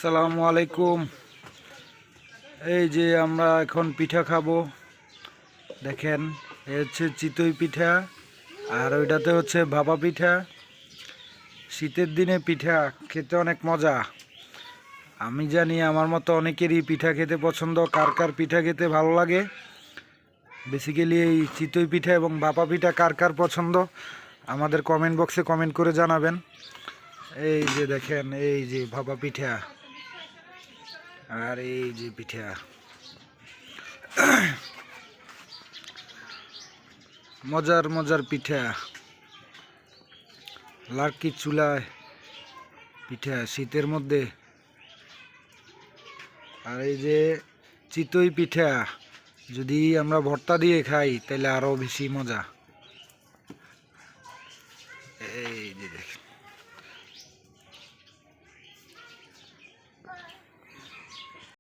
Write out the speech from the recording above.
আসসালামু আলাইকুম। এই যে আমরা এখন পিঠা খাবো। দেখেন, এ হচ্ছে চিতই পিঠা, আর ওইটাতে হচ্ছে ভাপা পিঠা। শীতের দিনে পিঠা খেতে অনেক মজা। আমি জানি আমার মতো অনেকেরই পিঠা খেতে পছন্দ। কার কার পিঠা খেতে ভালো লাগে? বেসিক্যালি এই চিতই পিঠা এবং ভাপা পিঠা কার কার পছন্দ আমাদের কমেন্ট বক্সে কমেন্ট করে জানাবেন। এই যে দেখেন, এই যে ভাপা পিঠা, আর এই যে পিঠা। মজার মজার পিঠা, লার্কি চুলায় পিঠা শীতের মধ্যে। আর এই যে চিতই পিঠা যদি আমরা ভর্তা দিয়ে খাই তাহলে আরও বেশি মজা।